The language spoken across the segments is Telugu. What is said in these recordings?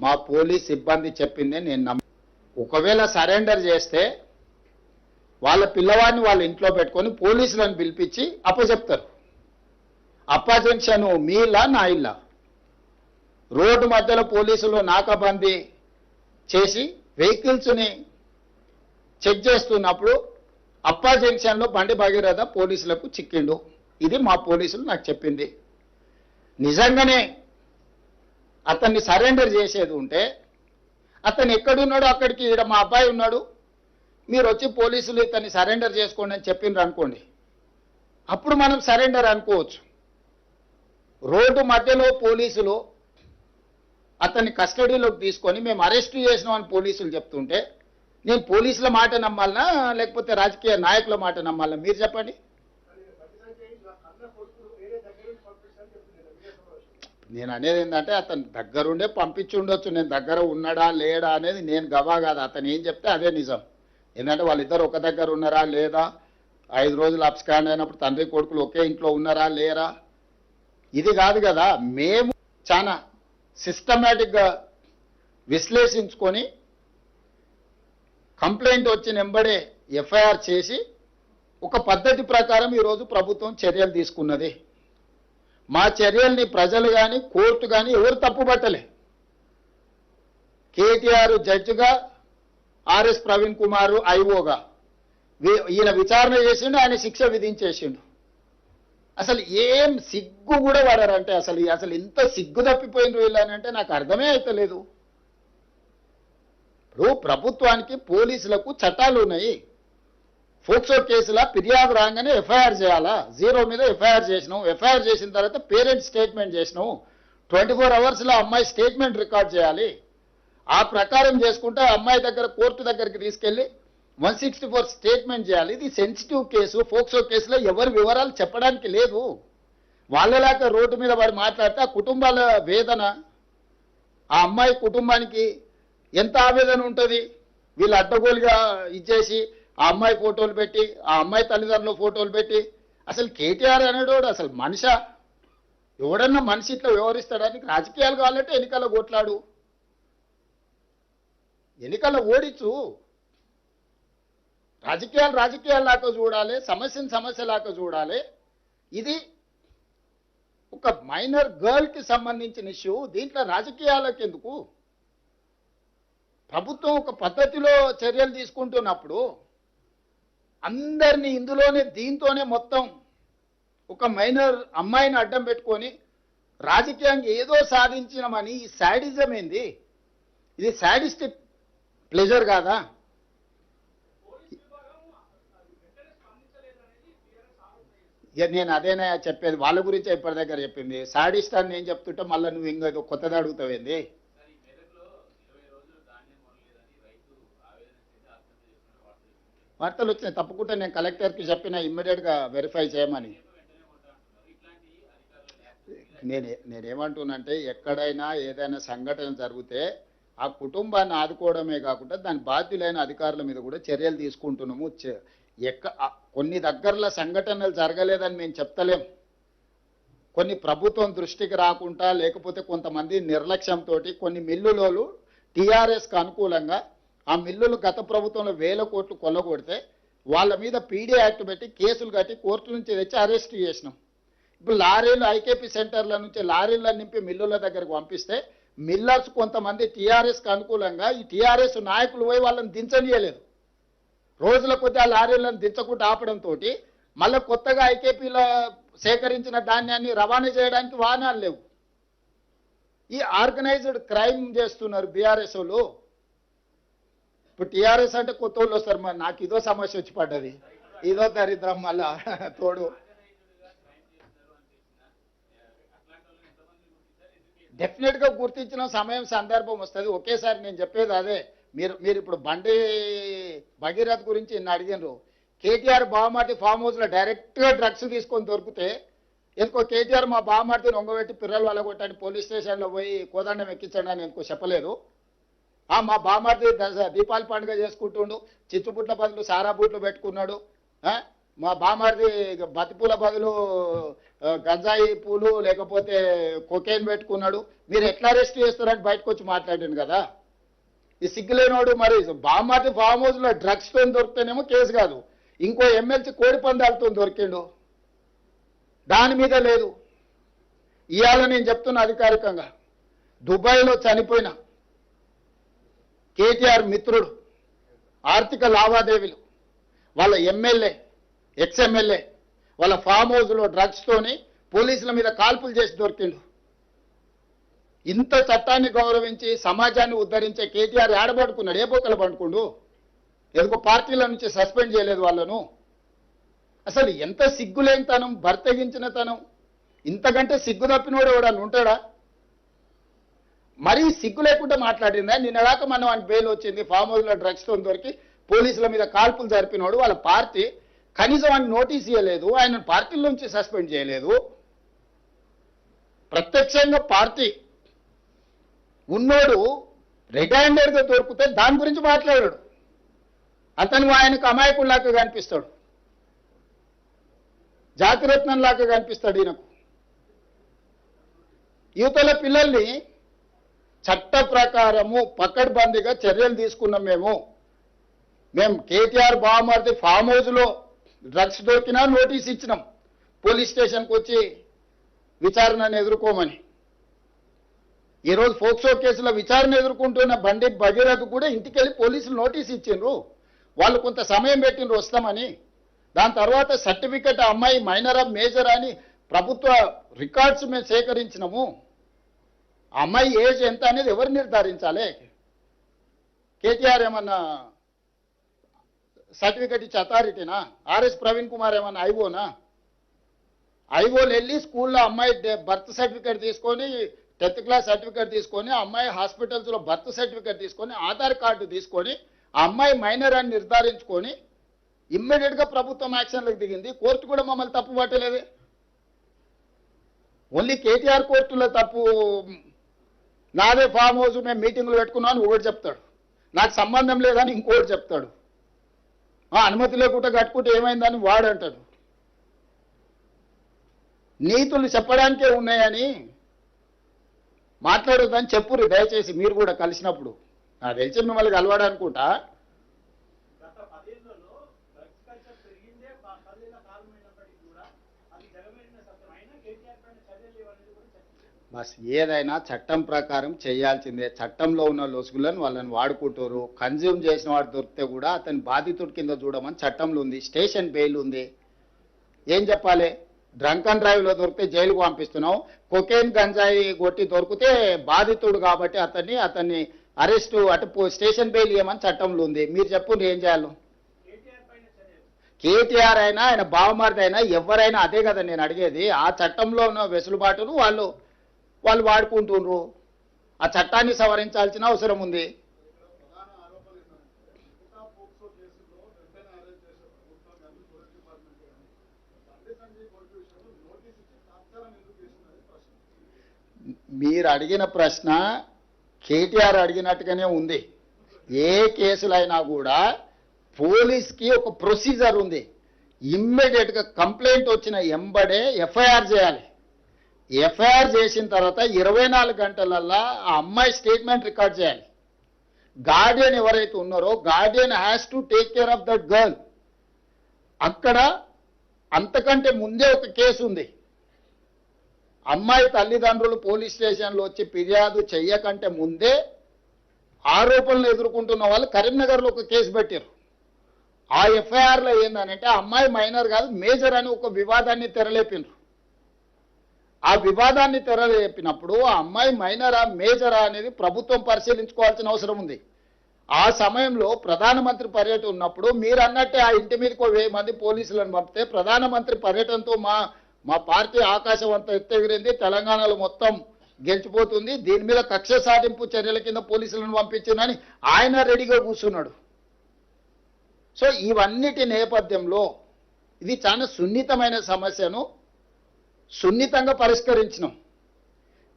మా పోలీస్ సిబ్బంది చెప్పిందే నేను ఒకవేళ సరెండర్ చేస్తే వాళ్ళ పిల్లవాడిని వాళ్ళ ఇంట్లో పెట్టుకొని పోలీసులను పిలిపించి అప్పచెప్తారు. అప్పజెన్షన్ మీ ఇల్లా నా ఇల్లా? రోడ్డు మధ్యలో పోలీసులు నాకాబందీ చేసి వెహికల్స్ని చెక్ చేస్తున్నప్పుడు అప్పా జంక్షన్లో బండి భగీరథ పోలీసులకు చిక్కిండు. ఇది మా పోలీసులు నాకు చెప్పింది. నిజంగానే అతన్ని సరెండర్ చేసేది ఉంటే అతను ఎక్కడున్నాడో అక్కడికి ఈడ మా అబ్బాయి ఉన్నాడు, మీరు వచ్చి పోలీసులు ఇతన్ని సరెండర్ చేసుకోండి అని చెప్పిండ్రు అనుకోండి, అప్పుడు మనం సరెండర్ అనుకోవచ్చు. రోడ్డు మధ్యలో పోలీసులు అతన్ని కస్టడీలోకి తీసుకొని మేము అరెస్ట్ చేసినాం అని పోలీసులు చెప్తుంటే నేను పోలీసుల మాట నమ్మాలనా లేకపోతే రాజకీయ నాయకుల మాట నమ్మాలనా? మీరు చెప్పండి. నేను అనేది ఏంటంటే అతను దగ్గరుండే పంపించి ఉండొచ్చు, నేను దగ్గర ఉన్నాడా లేడా అనేది నేను గవా కాదు. అతను ఏం చెప్తే అదే నిజం. ఎందుకంటే వాళ్ళిద్దరు ఒక దగ్గర ఉన్నారా లేదా, 5 రోజులు అబ్స్కాండ్ అయినప్పుడు తండ్రి కొడుకులు ఒకే ఇంట్లో ఉన్నారా లేరా, ఇది కాదు కదా. మేము చాలా సిస్టమేటిక్గా విశ్లేషించుకొని కంప్లైంట్ వచ్చిన వెంబడే ఎఫ్ఐఆర్ చేసి ఒక పద్ధతి ప్రకారం ఈరోజు ప్రభుత్వం చర్యలు తీసుకున్నది. మా చర్యల్ని ప్రజలు కానీ కోర్టు కానీ ఎవరు తప్పుపట్టలే. కేటీఆర్ జడ్జిగా, ఆర్ఎస్ ప్రవీణ్ కుమార్ ఐఓగా ఈయన విచారణ చేసిండు, ఆయన శిక్ష విధించేసిండు. అసలు ఏం సిగ్గు కూడా పడారంటే అసలు ఇంత సిగ్గు తప్పిపోయిన వీళ్ళనంటే నాకు అర్థమే అవుతలేదు. ఇప్పుడు ప్రభుత్వానికి పోలీసులకు చట్టాలు ఉన్నాయి. ఫోక్సో కేసులా ఫిర్యాదు రాగానే ఎఫ్ఐఆర్ చేయాలా? 0 మీద ఎఫ్ఐఆర్ చేసినావు. ఎఫ్ఐఆర్ చేసిన తర్వాత పేరెంట్ స్టేట్మెంట్ చేసినావు. 24 అవర్స్లో అమ్మాయి స్టేట్మెంట్ రికార్డ్ చేయాలి. ఆ ప్రకారం చేసుకుంటే అమ్మాయి దగ్గర కోర్టు దగ్గరికి తీసుకెళ్లి 164 స్టేట్మెంట్ చేయాలి. ఇది సెన్సిటివ్ కేసు. ఫోక్సో కేసులో ఎవరి వివరాలు చెప్పడానికి లేదు. వాళ్ళలాగా రోడ్డు మీద వాడు మాట్లాడితే ఆ కుటుంబాల వేదన, ఆ అమ్మాయి కుటుంబానికి ఎంత ఆవేదన ఉంటుంది. వీళ్ళు అడ్డగోలుగా ఇచ్చేసి ఆ అమ్మాయి ఫోటోలు పెట్టి, ఆ అమ్మాయి తల్లిదండ్రుల ఫోటోలు పెట్టి, అసలు కేటీఆర్ అనేటోడు అసలు మనిషా? ఎవడన్నా మనిషి ఇట్లా వ్యవహరిస్తాడానికి? రాజకీయాలు కావాలంటే ఎన్నికల్లో కొట్లాడు, ఎన్నికల్లో ఓడించు. రాజకీయాల్లాగా చూడాలి, సమస్యను సమస్యలాగా చూడాలి. ఇది ఒక మైనర్ గర్ల్కి సంబంధించిన ఇష్యూ. దీంట్లో రాజకీయాలకు ఎందుకు? ప్రభుత్వం ఒక పద్ధతిలో చర్యలు తీసుకుంటున్నప్పుడు అందరినీ ఇందులోనే దీంతోనే మొత్తం ఒక మైనర్ అమ్మాయిని అడ్డం పెట్టుకొని రాజకీయంగా ఏదో సాధించినామని ఈ శాడిజం ఏంది? ఇది శాడిస్టిక్ ప్లెజర్ కాదా? నేను అదేనా చెప్పేది, వాళ్ళ గురించి ఇప్పటి దగ్గర చెప్పింది. శాడిస్ట్ అని నేను చెప్తుంటే మళ్ళీ నువ్వు ఇంకా కొత్తది అడుగుతావేంది? వార్తలు వచ్చినాయి, తప్పకుండా నేను కలెక్టర్కి చెప్పిన ఇమ్మీడియట్గా వెరిఫై చేయమని. నేనేమంటున్నానంటే ఎక్కడైనా ఏదైనా సంఘటన జరిగితే ఆ కుటుంబాన్ని ఆదుకోవడమే కాకుండా దాని బాధ్యులైన అధికారుల మీద కూడా చర్యలు తీసుకుంటున్నాము. కొన్ని దగ్గరలో సంఘటనలు జరగలేదని మేము చెప్తలేం. కొన్ని ప్రభుత్వం దృష్టికి రాకుండా లేకపోతే కొంతమంది నిర్లక్ష్యంతో కొన్ని మిల్లులోలు టీఆర్ఎస్కి అనుకూలంగా ఆ మిల్లులు గత ప్రభుత్వంలో 1000 కోట్లు కొల్లగొడితే వాళ్ళ మీద పీడీ యాక్ట్ పెట్టి కేసులు కట్టి కోర్టు నుంచి తెచ్చి అరెస్ట్ చేసినాం. ఇప్పుడు లారీలు ఐకేపీ సెంటర్ల నుంచి లారీలను నింపి మిల్లుల దగ్గరకు పంపిస్తే మిల్లర్స్ కొంతమంది టీఆర్ఎస్కి అనుకూలంగా ఈ టీఆర్ఎస్ నాయకులు పోయి వాళ్ళని దించనీయలేదు. రోజుల కొద్ది ఆ లారీలను దించకుండా ఆపడంతో మళ్ళీ కొత్తగా ఐకేపీలో సేకరించిన ధాన్యాన్ని రవాణా చేయడానికి వాహనాలు లేవు. ఈ ఆర్గనైజ్డ్ క్రైమ్ చేస్తున్నారు బీఆర్ఎస్ వాళ్ళు. ఇప్పుడు టీఆర్ఎస్ అంటే కొత్త వాళ్ళు వస్తారు. మరి నాకు ఇదో సమస్య వచ్చి పడ్డది, ఇదో దరిద్రం మళ్ళా తోడు. డెఫినెట్గా గుర్తించిన సమయం సందర్భం వస్తుంది. ఒకేసారి నేను చెప్పేది అదే. మీరు ఇప్పుడు బండి భగీరథ్ గురించి నిన్న అడిగినారు. కేటీఆర్ బావమార్తి ఫామ్ హౌస్లో డైరెక్ట్గా డ్రగ్స్ తీసుకొని దొరికితే ఎందుకో కేటీఆర్ మా బావమార్తిని ఒంగబెట్టి పిల్లలు వాళ్ళగొట్టని పోలీస్ స్టేషన్లో పోయి కోదండం ఎక్కించండి అని ఎందుకో చెప్పలేదు. మా బావమార్తి దీపావళి పండుగ చేసుకుంటుండు, చిచ్చుపుట్ల బదులు సారా బూట్లు పెట్టుకున్నాడు. మా బావమార్తి బతిపూల బదులు గంజాయి పూలు లేకపోతే కొకేన్ పెట్టుకున్నాడు, మీరు ఎట్లా అరెస్ట్ చేస్తారని బయటకు వచ్చి మాట్లాడాను కదా. ఈ సిగ్గులేనోడు మరి బామార్ది ఫామ్ హౌస్ లో డ్రగ్స్ తో దొరికితేనేమో కేసు కాదు, ఇంకో ఎమ్మెల్సీ కోడి పందాలతో దొరికిండు, దాని మీద లేదు. ఇవాళ నేను చెప్తున్నా అధికారికంగా, దుబాయ్లో చనిపోయిన కేటీఆర్ మిత్రుడు ఆర్థిక లావాదేవీలు వాళ్ళ ఎమ్మెల్యే ఎక్స్ఎమ్మెల్యే వాళ్ళ ఫామ్ హౌస్లో డ్రగ్స్తోని పోలీసుల మీద కాల్పులు చేసి దొరికిండు. ఇంత చట్టాన్ని గౌరవించి సమాజాన్ని ఉద్ధరించే కేటీఆర్ ఏడబడుకున్నాడు, ఏ బొక్కలు పండుకుండు, ఎందుకో పార్టీల నుంచి సస్పెండ్ చేయలేదు వాళ్ళను. అసలు ఎంత సిగ్గులేని తనం, బర్తగించిన తనం, ఇంతకంటే సిగ్గు తప్పినోడు ఎవడన్నా ఉంటాడా? మరీ సిగ్గు లేకుండా మాట్లాడిందా. నిన్నదాకా మనం ఆయన బెయిల్ వచ్చింది, ఫామ్ హౌస్లో డ్రగ్స్తో దొరికి పోలీసుల మీద కాల్పులు జరిపినోడు, వాళ్ళ పార్టీ కనీసం ఆయన నోటీస్ ఇవ్వలేదు, ఆయన పార్టీల నుంచి సస్పెండ్ చేయలేదు. ప్రత్యక్షంగా పార్టీ ఉన్నోడు రెడ్ హ్యాండెడ్గా దొరికితే దాని గురించి మాట్లాడాడు. అతను ఆయనకు అమాయకుల్లాగా కనిపిస్తాడు, జాతిరత్నంలాగా కనిపిస్తాడు ఈయనకు. యువతల పిల్లల్ని చట్ట ప్రకారము పకడ్బందీగా చర్యలు తీసుకున్నాం. మేము కేటీఆర్ బావమర్ది ఫామ్ హౌస్లో డ్రగ్స్ దొరికినా నోటీస్ ఇచ్చినాం, పోలీస్ స్టేషన్కి వచ్చి విచారణను ఎదుర్కోమని. ఈరోజు ఫోక్సో కేసులో విచారణ ఎదుర్కొంటున్న బండి భగీరథ్ కూడా ఇంటికి వెళ్ళి పోలీసులు నోటీస్ ఇచ్చిండ్రు, వాళ్ళు కొంత సమయం పెట్టిండ్రు వస్తామని. దాని తర్వాత సర్టిఫికెట్ అమ్మాయి మైనరా మేజర్ అని ప్రభుత్వ రికార్డ్స్ మేము సేకరించినాము. అమ్మాయి ఏజ్ ఎంత అనేది ఎవరు నిర్ధారించాలి? కేటీఆర్ ఏమన్నా సర్టిఫికెట్ ఇచ్చే అథారిటీనా? ఆర్ఎస్ ప్రవీణ్ కుమార్ ఏమన్నా ఐఓనా? ఐఓలు వెళ్ళి స్కూల్లో అమ్మాయి బర్త్ సర్టిఫికెట్ తీసుకొని, 10th క్లాస్ సర్టిఫికెట్ తీసుకొని, అమ్మాయి హాస్పిటల్స్లో బర్త్ సర్టిఫికెట్ తీసుకొని, ఆధార్ కార్డు తీసుకొని, ఆ అమ్మాయి మైనర్ అని నిర్ధారించుకొని ఇమ్మీడియట్గా ప్రభుత్వం యాక్షన్లకు దిగింది. కోర్టు కూడా మమ్మల్ని తప్పు పట్టలేదే. ఓన్లీ కేటీఆర్ కోర్టులో తప్పు, నాదే ఫామ్ హౌస్ మేము మీటింగ్లు పెట్టుకున్నాను ఒకటి చెప్తాడు, నాకు సంబంధం లేదని ఇంకోటి చెప్తాడు, అనుమతి లేకుండా కట్టుకుంటే ఏమైందని వాడు అంటాడు. నీతులు చెప్పడానికే ఉన్నాయని మాట్లాడొద్దని చెప్పురు దయచేసి మీరు కూడా కలిసినప్పుడు. నాకు తెలిసి మిమ్మల్ని కలవాడనుకుంటా. బస్ ఏదైనా చట్టం ప్రకారం చేయాల్సిందే. చట్టంలో ఉన్న లొసుగులను వాళ్ళని వాడుకుంటారు. కన్జ్యూమ్ చేసిన వాడు దొరికితే కూడా అతని బాధితుడి కింద చూడమని చట్టంలో ఉంది, స్టేషన్ బెయిల్ ఉంది. ఏం చెప్పాలి? డ్రంక్ అండ్ డ్రైవ్లో దొరికితే జైలుకు పంపిస్తున్నాం, కొకేన్ గంజాయి కొట్టి దొరికితే బాధితుడు కాబట్టి అతన్ని అరెస్టు అటు స్టేషన్ బెయిల్ ఇవ్వమని చట్టంలో ఉంది. మీరు చెప్పండి ఏం చేయాలి? కేటీఆర్ అయినా ఆయన బావమరిది అయినా ఎవరైనా అదే కదా నేను అడిగేది. ఆ చట్టంలో ఉన్న వెసులుబాటును వాళ్ళు వాడుకుంటున్నారు. ఆ చట్టాన్ని సవరించాల్సిన అవసరం ఉంది. మీరు అడిగిన ప్రశ్న కేటీఆర్ అడిగినట్టుగానే ఉంది. ఏ కేసులైనా కూడా పోలీస్కి ఒక ప్రొసీజర్ ఉంది. ఇమ్మీడియట్గా కంప్లైంట్ వచ్చిన ఎంబడే ఎఫ్ఐఆర్ చేయాలి. ఎఫ్ఐఆర్ చేసిన తర్వాత 24 గంటలల్లా ఆ అమ్మాయి స్టేట్మెంట్ రికార్డ్ చేయాలి. గార్డియన్ ఎవరైతే ఉన్నారో Guardian has to take care of that girl. అక్కడ అంతకంటే ముందే ఒక కేసు ఉంది. అమ్మాయి తల్లిదండ్రులు పోలీస్ స్టేషన్లో వచ్చి ఫిర్యాదు చెయ్యకంటే ముందే ఆరోపణలు ఎదుర్కొంటున్న వాళ్ళు కరీంనగర్లో ఒక కేసు పెట్టారు. ఆ ఎఫ్ఐఆర్లో ఏందనంటే అమ్మాయి మైనర్ కాదు మేజర్ అని ఒక వివాదాన్ని తెరలేపినారు. ఆ వివాదాన్ని తెరలేపినప్పుడు ఆ అమ్మాయి మైనరా మేజరా అనేది ప్రభుత్వం పరిశీలించుకోవాల్సిన అవసరం ఉంది. ఆ సమయంలో ప్రధానమంత్రి పర్యటన ఉన్నప్పుడు మీరు అన్నట్టే ఆ ఇంటి మీదకి 1000 మంది పోలీసులను పంపితే ప్రధానమంత్రి పర్యటనతో మా పార్టీ ఆకాశం అంతా ఎత్తెగిరింది, తెలంగాణలో మొత్తం గెలిచిపోతుంది, దీని మీద కక్ష సాధింపు చర్యల కింద పోలీసులను పంపించిందని ఆయన రెడీగా కూర్చున్నాడు. సో ఇవన్నిటి నేపథ్యంలో ఇది చాలా సున్నితమైన సమస్యను సున్నితంగా పరిష్కరించినాం.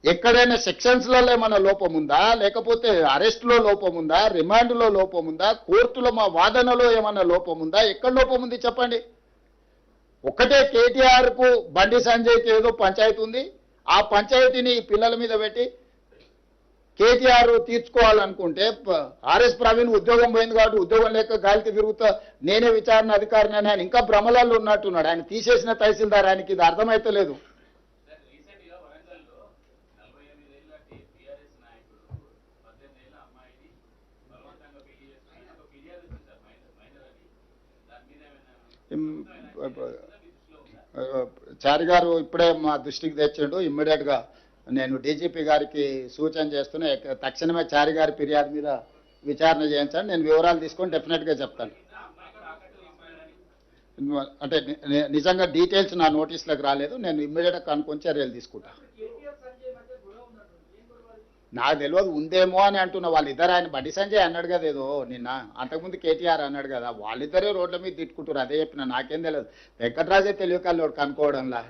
ఎక్కడైనా సెక్షన్స్లలో ఏమైనా లోపం ఉందా, లేకపోతే అరెస్టులో లోపం ఉందా, రిమాండ్లో లోపం ఉందా, కోర్టులో మా వాదనలో ఏమైనా లోపం ఉందా, ఎక్కడ లోపం ఉంది చెప్పండి. ఒక్కటే కేటీఆర్ కు బండి సంజయ్కి ఏదో పంచాయతీ ఉంది, ఆ పంచాయతీని పిల్లల మీద పెట్టి కేటీఆర్ తీర్చుకోవాలనుకుంటే ఆర్ఎస్ ప్రవీణ్ ఉద్యోగం పోయింది కాబట్టి ఉద్యోగం లేక గాలికి తిరుగుతా నేనే విచారణ అధికారిని అని ఆయన ఇంకా భ్రమలలో ఉన్నట్టున్నాడు. ఆయన తీసేసిన తహసీల్దార్, ఆయనకి ఇది అర్థమైతలేదు. చారి గారు ఇప్పుడే మా దృష్టికి తెచ్చిండు. ఇమ్మీడియట్గా నేను డీజీపీ గారికి సూచన చేస్తున్నా, తక్షణమే చారి గారి ఫిర్యాదు మీద విచారణ చేయించండి. నేను వివరాలు తీసుకొని డెఫినెట్గా చెప్తాను. అంటే నిజంగా డీటెయిల్స్ నా నోటీస్లోకి రాలేదు, నేను ఇమ్మీడియట్గా కనుక్కొని చర్యలు తీసుకుంటాను. నాకు తెలియదు, ఉందేమో అని అంటున్నా. వాళ్ళిద్దరు, ఆయన బండి సంజయ్ అన్నాడు కదా ఏదో నిన్న, అంతకుముందు కేటీఆర్ అన్నాడు కదా, వాళ్ళిద్దరే రోడ్ల మీద తిట్టుకుంటారు. అదే చెప్పిన, నాకేం తెలియదు. వెంకటరాజే తెలియకల్లోడు కనుక్కోవడంలా.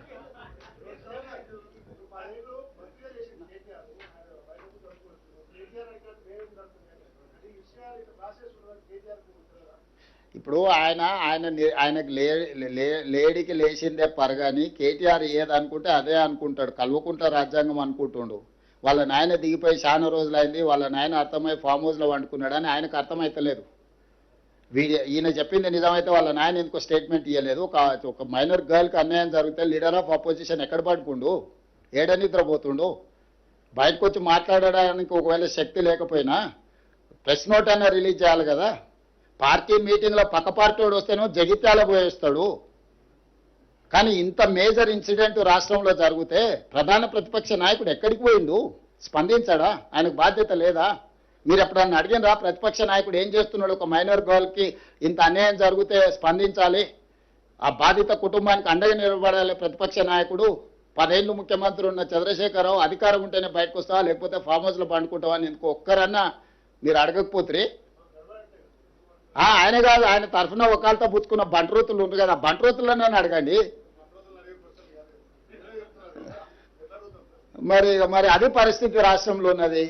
ఇప్పుడు ఆయనకు లేడీకి లేచిందే పరగాని కేటీఆర్ ఏదనుకుంటే అదే అనుకుంటాడు. కల్వకుంట్ల రాజ్యాంగం అనుకుంటుండు. వాళ్ళ నాయన దిగిపోయి చాలా రోజులైంది, వాళ్ళ నాయన అర్థమై ఫామ్ హౌస్లో వండుకున్నాడని ఆయనకు అర్థమైతలేదు. ఈయన చెప్పింది నిజమైతే వాళ్ళ నాయన ఎందుకో స్టేట్మెంట్ ఇవ్వలేదు. ఒక మైనర్ గర్ల్కి అన్యాయం జరిగితే లీడర్ ఆఫ్ అపోజిషన్ ఎక్కడ పడుకుండు, ఏడ నిద్రపోతుండు? బయటకు వచ్చి మాట్లాడడానికి ఒకవేళ శక్తి లేకపోయినా ప్రెస్ నోట్ అన్న రిలీజ్ చేయాలి కదా. పార్టీ మీటింగ్లో పక్క పార్టీ వాడు వస్తేనో జగిత్యాల పోయేస్తాడు. కానీ ఇంత మేజర్ ఇన్సిడెంట్ రాష్ట్రంలో జరిగితే ప్రధాన ప్రతిపక్ష నాయకుడు ఎక్కడికి పోయిండు? స్పందించాడా? ఆయనకు బాధ్యత లేదా? మీరు ఎప్పుడన్నా అడిగినరా ప్రతిపక్ష నాయకుడు ఏం చేస్తున్నాడు? ఒక మైనర్ గర్ల్కి ఇంత అన్యాయం జరిగితే స్పందించాలి, ఆ బాధిత కుటుంబానికి అండగా నిలబడాలి ప్రతిపక్ష నాయకుడు. 10 ఏళ్ళు ముఖ్యమంత్రి ఉన్న చంద్రశేఖరరావు అధికారం ఉంటేనే బయటకు వస్తావా, లేకపోతే ఫామ్ హౌస్లో పండుకుంటావా అని ఎందుకు ఒక్కరన్నా మీరు అడగకపోతే? ఆయన కాదు, ఆయన తరఫున ఒకళ్ళతో పుచ్చుకున్న బంట్రోతులు ఉంటుంది కదా, బంట్రోతులను అడగండి. మరి అది పరిస్థితి రాష్ట్రంలో ఉన్నది.